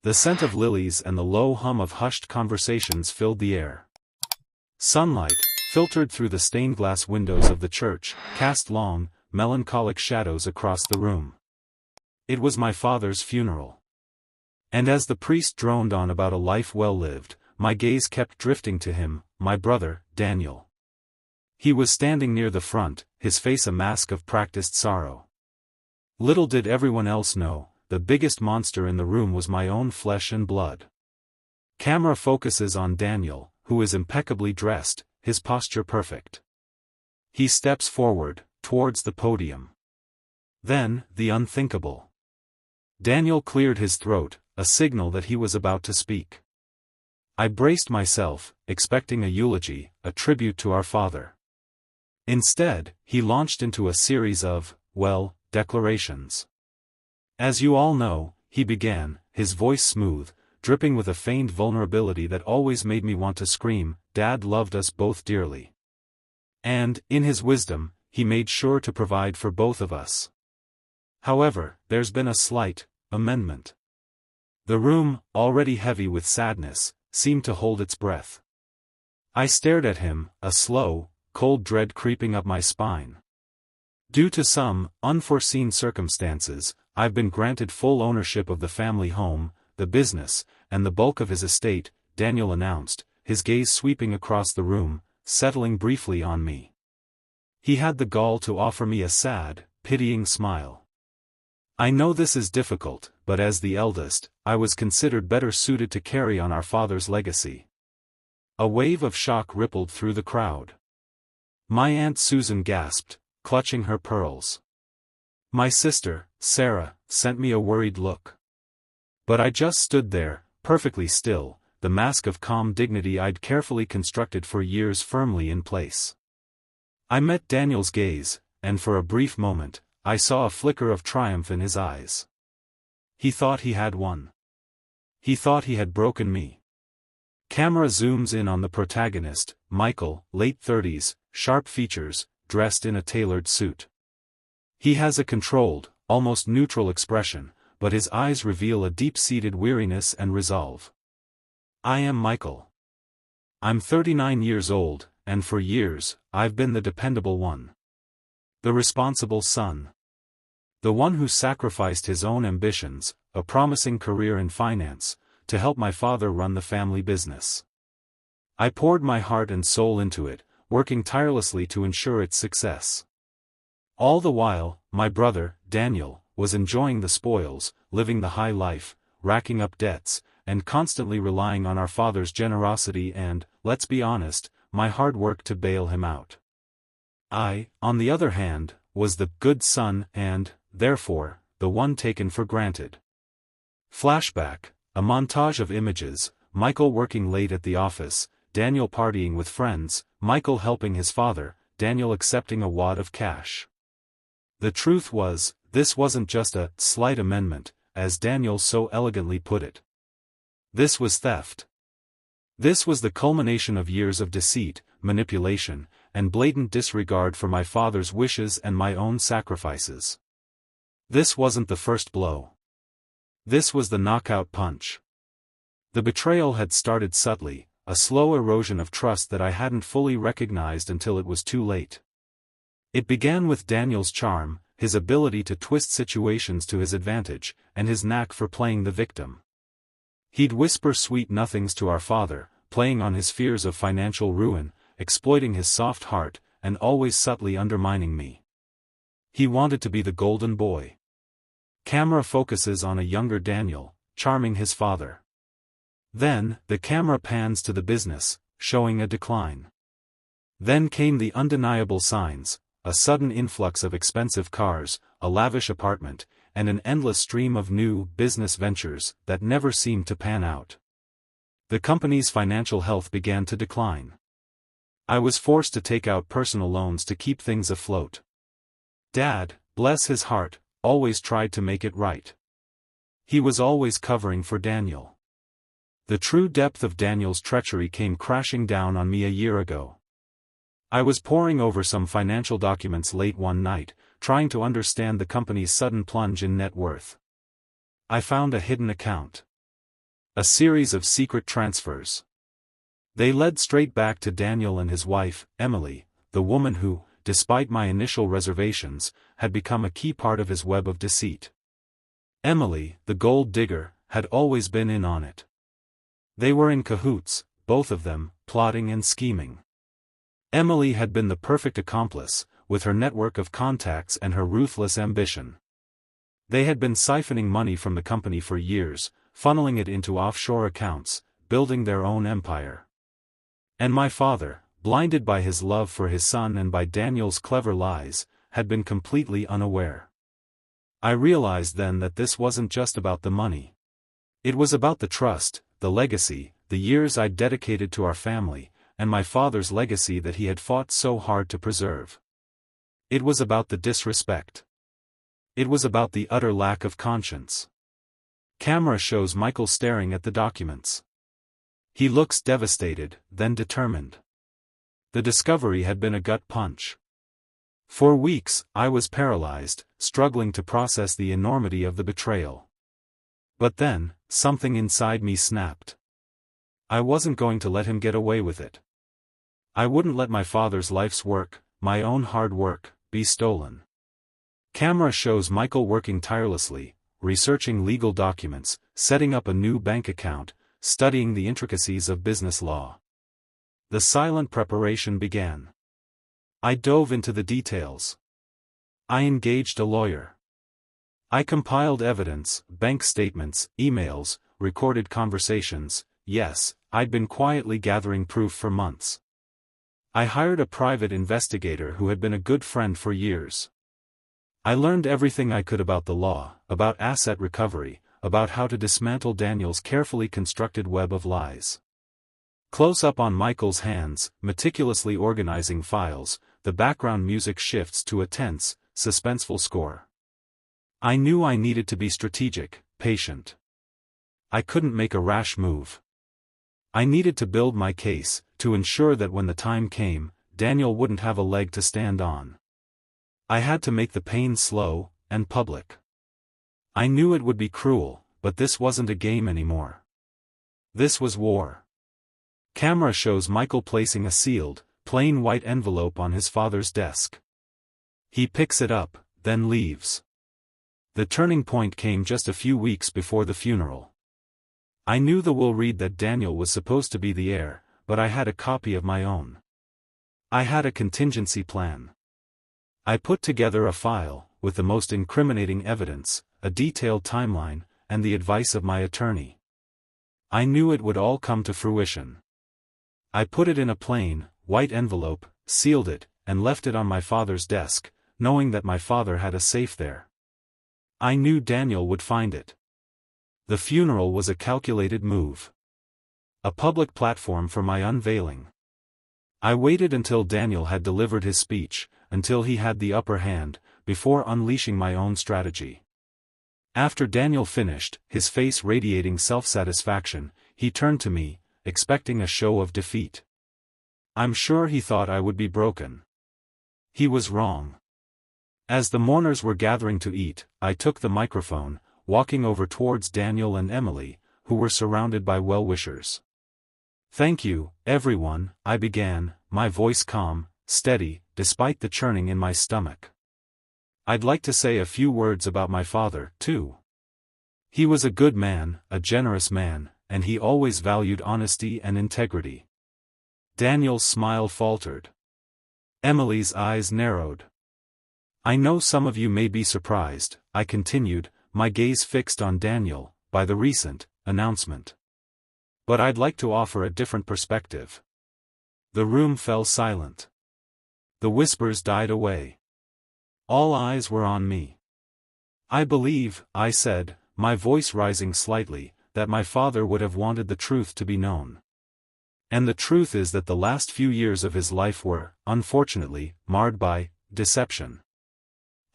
The scent of lilies and the low hum of hushed conversations filled the air. Sunlight, filtered through the stained glass windows of the church, cast long, melancholic shadows across the room. It was my father's funeral. And as the priest droned on about a life well lived, my gaze kept drifting to him, my brother, Daniel. He was standing near the front, his face a mask of practiced sorrow. Little did everyone else know, the biggest monster in the room was my own flesh and blood. Camera focuses on Daniel, who is impeccably dressed, his posture perfect. He steps forward, towards the podium. Then, the unthinkable. Daniel cleared his throat, a signal that he was about to speak. I braced myself, expecting a eulogy, a tribute to our father. Instead, he launched into a series of, well, declarations. As you all know, he began, his voice smooth, dripping with a feigned vulnerability that always made me want to scream, Dad loved us both dearly. And, in his wisdom, he made sure to provide for both of us. However, there's been a slight amendment. The room, already heavy with sadness, seemed to hold its breath. I stared at him, a slow, cold dread creeping up my spine. Due to some unforeseen circumstances, I've been granted full ownership of the family home, the business, and the bulk of his estate, Daniel announced, his gaze sweeping across the room, settling briefly on me. He had the gall to offer me a sad, pitying smile. I know this is difficult, but as the eldest, I was considered better suited to carry on our father's legacy. A wave of shock rippled through the crowd. My Aunt Susan gasped, clutching her pearls. My sister, Sarah, sent me a worried look. But I just stood there, perfectly still, the mask of calm dignity I'd carefully constructed for years firmly in place. I met Daniel's gaze, and for a brief moment, I saw a flicker of triumph in his eyes. He thought he had won. He thought he had broken me. Camera zooms in on the protagonist, Michael, late 30s, sharp features, dressed in a tailored suit. He has a controlled, almost neutral expression, but his eyes reveal a deep-seated weariness and resolve. I am Michael. I'm 39 years old, and for years, I've been the dependable one. The responsible son. The one who sacrificed his own ambitions, a promising career in finance, to help my father run the family business. I poured my heart and soul into it, working tirelessly to ensure its success. All the while, my brother, Daniel, was enjoying the spoils, living the high life, racking up debts, and constantly relying on our father's generosity and, let's be honest, my hard work to bail him out. I, on the other hand, was the good son and, therefore, the one taken for granted. Flashback, a montage of images, Michael working late at the office, Daniel partying with friends, Michael helping his father, Daniel accepting a wad of cash. The truth was, this wasn't just a slight amendment, as Daniel so elegantly put it. This was theft. This was the culmination of years of deceit, manipulation, and blatant disregard for my father's wishes and my own sacrifices. This wasn't the first blow. This was the knockout punch. The betrayal had started subtly, a slow erosion of trust that I hadn't fully recognized until it was too late. It began with Daniel's charm, his ability to twist situations to his advantage, and his knack for playing the victim. He'd whisper sweet nothings to our father, playing on his fears of financial ruin, exploiting his soft heart, and always subtly undermining me. He wanted to be the golden boy. Camera focuses on a younger Daniel, charming his father. Then, the camera pans to the business, showing a decline. Then came the undeniable signs, a sudden influx of expensive cars, a lavish apartment, and an endless stream of new business ventures that never seemed to pan out. The company's financial health began to decline. I was forced to take out personal loans to keep things afloat. Dad, bless his heart, always tried to make it right. He was always covering for Daniel. The true depth of Daniel's treachery came crashing down on me a year ago. I was poring over some financial documents late one night, trying to understand the company's sudden plunge in net worth. I found a hidden account. A series of secret transfers. They led straight back to Daniel and his wife, Emily, the woman who, despite my initial reservations, had become a key part of his web of deceit. Emily, the gold digger, had always been in on it. They were in cahoots, both of them, plotting and scheming. Emily had been the perfect accomplice, with her network of contacts and her ruthless ambition. They had been siphoning money from the company for years, funneling it into offshore accounts, building their own empire. And my father, blinded by his love for his son and by Daniel's clever lies, had been completely unaware. I realized then that this wasn't just about the money. It was about the trust, the legacy, the years I'd dedicated to our family, and my father's legacy that he had fought so hard to preserve. It was about the disrespect. It was about the utter lack of conscience. Camera shows Michael staring at the documents. He looks devastated, then determined. The discovery had been a gut punch. For weeks, I was paralyzed, struggling to process the enormity of the betrayal. But then, something inside me snapped. I wasn't going to let him get away with it. I wouldn't let my father's life's work, my own hard work, be stolen. Camera shows Michael working tirelessly, researching legal documents, setting up a new bank account, studying the intricacies of business law. The silent preparation began. I dove into the details. I engaged a lawyer. I compiled evidence, bank statements, emails, recorded conversations. Yes, I'd been quietly gathering proof for months. I hired a private investigator who had been a good friend for years. I learned everything I could about the law, about asset recovery, about how to dismantle Daniel's carefully constructed web of lies. Close up on Michael's hands, meticulously organizing files, the background music shifts to a tense, suspenseful score. I knew I needed to be strategic, patient. I couldn't make a rash move. I needed to build my case, to ensure that when the time came, Daniel wouldn't have a leg to stand on. I had to make the pain slow, and public. I knew it would be cruel, but this wasn't a game anymore. This was war. Camera shows Michael placing a sealed, plain white envelope on his father's desk. He picks it up, then leaves. The turning point came just a few weeks before the funeral. I knew the will read that Daniel was supposed to be the heir, but I had a copy of my own. I had a contingency plan. I put together a file, with the most incriminating evidence, a detailed timeline, and the advice of my attorney. I knew it would all come to fruition. I put it in a plain, white envelope, sealed it, and left it on my father's desk, knowing that my father had a safe there. I knew Daniel would find it. The funeral was a calculated move. A public platform for my unveiling. I waited until Daniel had delivered his speech, until he had the upper hand, before unleashing my own strategy. After Daniel finished, his face radiating self-satisfaction, he turned to me, expecting a show of defeat. I'm sure he thought I would be broken. He was wrong. As the mourners were gathering to eat, I took the microphone, walking over towards Daniel and Emily, who were surrounded by well-wishers. "Thank you, everyone," I began, my voice calm, steady, despite the churning in my stomach. "I'd like to say a few words about my father, too. He was a good man, a generous man, and he always valued honesty and integrity." Daniel's smile faltered. Emily's eyes narrowed. "I know some of you may be surprised," I continued, my gaze fixed on Daniel, "by the recent announcement. But I'd like to offer a different perspective." The room fell silent. The whispers died away. All eyes were on me. "I believe," I said, my voice rising slightly, "that my father would have wanted the truth to be known. And the truth is that the last few years of his life were, unfortunately, marred by deception."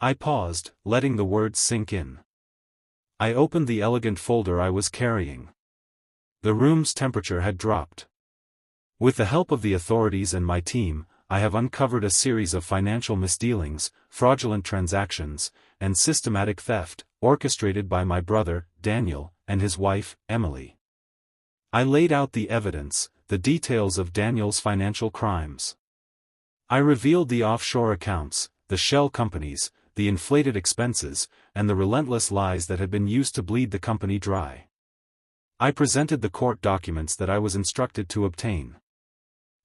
I paused, letting the words sink in. I opened the elegant folder I was carrying. The room's temperature had dropped. With the help of the authorities and my team, I have uncovered a series of financial misdealings, fraudulent transactions, and systematic theft, orchestrated by my brother, Daniel, and his wife, Emily. I laid out the evidence, the details of Daniel's financial crimes. I revealed the offshore accounts, the shell companies, the inflated expenses, and the relentless lies that had been used to bleed the company dry. I presented the court documents that I was instructed to obtain.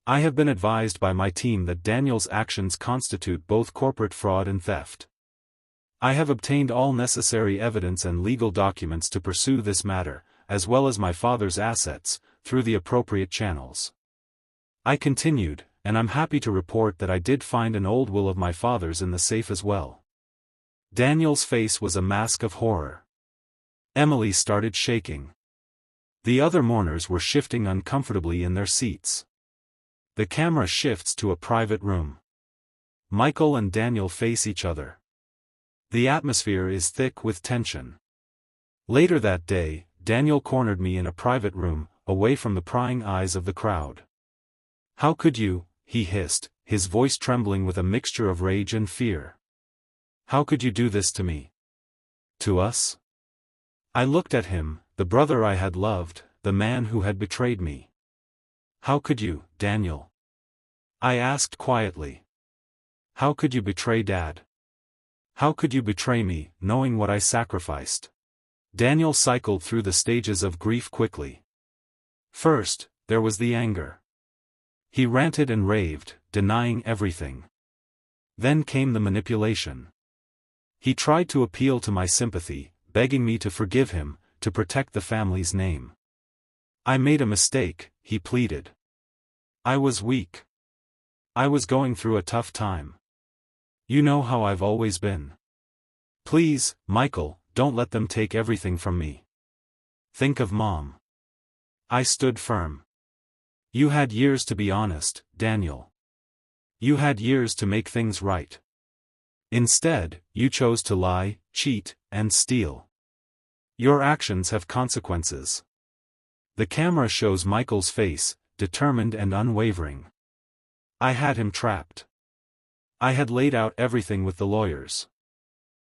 I have been advised by my team that Daniel's actions constitute both corporate fraud and theft. I have obtained all necessary evidence and legal documents to pursue this matter, as well as my father's assets, through the appropriate channels. I continued, and I'm happy to report that I did find an old will of my father's in the safe as well. Daniel's face was a mask of horror. Emily started shaking. The other mourners were shifting uncomfortably in their seats. The camera shifts to a private room. Michael and Daniel face each other. The atmosphere is thick with tension. Later that day, Daniel cornered me in a private room, away from the prying eyes of the crowd. "How could you?" he hissed, his voice trembling with a mixture of rage and fear. "How could you do this to me? To us?" I looked at him, the brother I had loved, the man who had betrayed me. "How could you, Daniel?" I asked quietly. "How could you betray Dad? How could you betray me, knowing what I sacrificed?" Daniel cycled through the stages of grief quickly. First, there was the anger. He ranted and raved, denying everything. Then came the manipulation. He tried to appeal to my sympathy, begging me to forgive him, to protect the family's name. "I made a mistake," he pleaded. "I was weak. I was going through a tough time. You know how I've always been. Please, Michael, don't let them take everything from me. Think of Mom." I stood firm. "You had years to be honest, Daniel. You had years to make things right. Instead, you chose to lie, cheat, and steal. Your actions have consequences." The camera shows Michael's face, determined and unwavering. I had him trapped. I had laid out everything with the lawyers.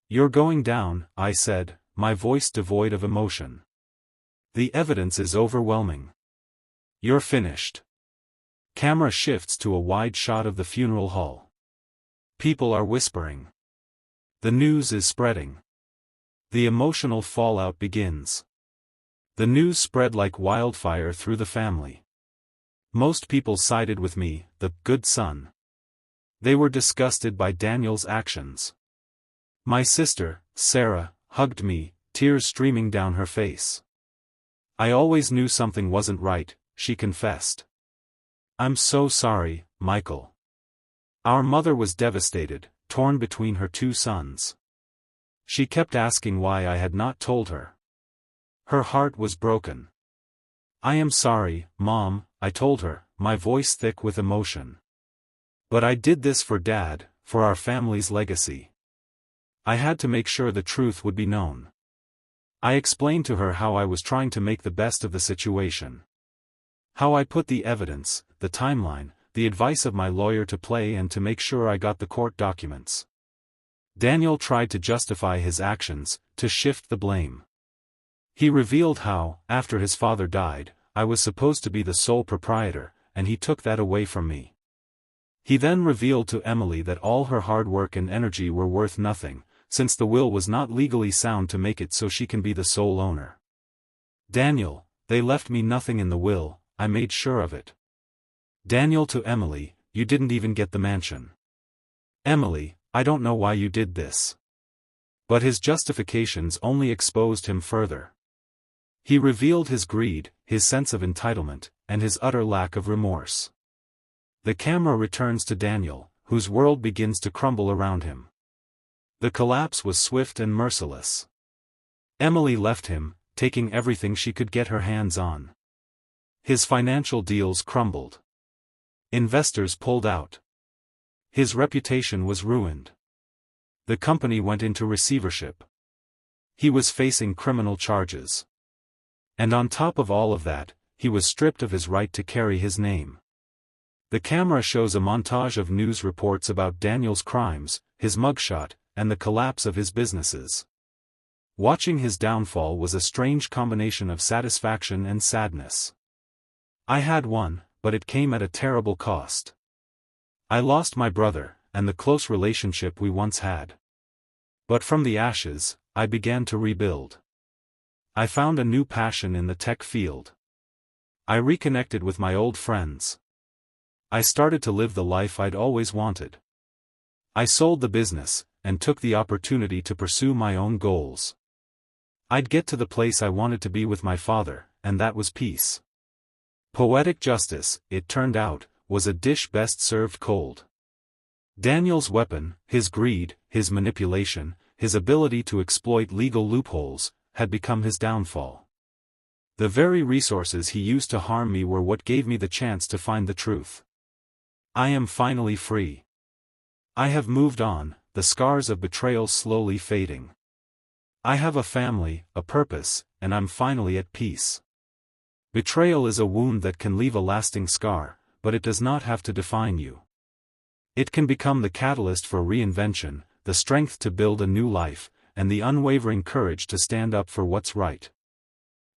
"You're going down," I said, my voice devoid of emotion. "The evidence is overwhelming. You're finished." Camera shifts to a wide shot of the funeral hall. People are whispering. The news is spreading. The emotional fallout begins. The news spread like wildfire through the family. Most people sided with me, the good son. They were disgusted by Daniel's actions. My sister, Sarah, hugged me, tears streaming down her face. "I always knew something wasn't right," she confessed. "I'm so sorry, Michael." Our mother was devastated, torn between her two sons. She kept asking why I had not told her. Her heart was broken. "I am sorry, Mom," I told her, my voice thick with emotion. "But I did this for Dad, for our family's legacy. I had to make sure the truth would be known." I explained to her how I was trying to make the best of the situation. How I put the evidence, the timeline, the advice of my lawyer to play and to make sure I got the court documents. Daniel tried to justify his actions, to shift the blame. He revealed how, after his father died, I was supposed to be the sole proprietor, and he took that away from me. He then revealed to Emily that all her hard work and energy were worth nothing, since the will was not legally sound to make it so she can be the sole owner. "Daniel, they left me nothing in the will, I made sure of it." Daniel to Emily, "You didn't even get the mansion." Emily, "I don't know why you did this." But his justifications only exposed him further. He revealed his greed, his sense of entitlement, and his utter lack of remorse. The camera returns to Daniel, whose world begins to crumble around him. The collapse was swift and merciless. Emily left him, taking everything she could get her hands on. His financial deals crumbled. Investors pulled out. His reputation was ruined. The company went into receivership. He was facing criminal charges. And on top of all of that, he was stripped of his right to carry his name. The camera shows a montage of news reports about Daniel's crimes, his mugshot, and the collapse of his businesses. Watching his downfall was a strange combination of satisfaction and sadness. I had one, but it came at a terrible cost. I lost my brother, and the close relationship we once had. But from the ashes, I began to rebuild. I found a new passion in the tech field. I reconnected with my old friends. I started to live the life I'd always wanted. I sold the business, and took the opportunity to pursue my own goals. I'd get to the place I wanted to be with my father, and that was peace. Poetic justice, it turned out, was a dish best served cold. Daniel's weapon, his greed, his manipulation, his ability to exploit legal loopholes, had become his downfall. The very resources he used to harm me were what gave me the chance to find the truth. I am finally free. I have moved on, the scars of betrayal slowly fading. I have a family, a purpose, and I'm finally at peace. Betrayal is a wound that can leave a lasting scar, but it does not have to define you. It can become the catalyst for reinvention, the strength to build a new life, and the unwavering courage to stand up for what's right.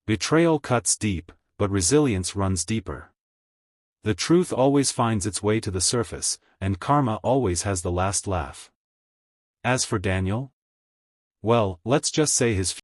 Betrayal cuts deep, but resilience runs deeper. The truth always finds its way to the surface, and karma always has the last laugh. As for Daniel? Well, let's just say his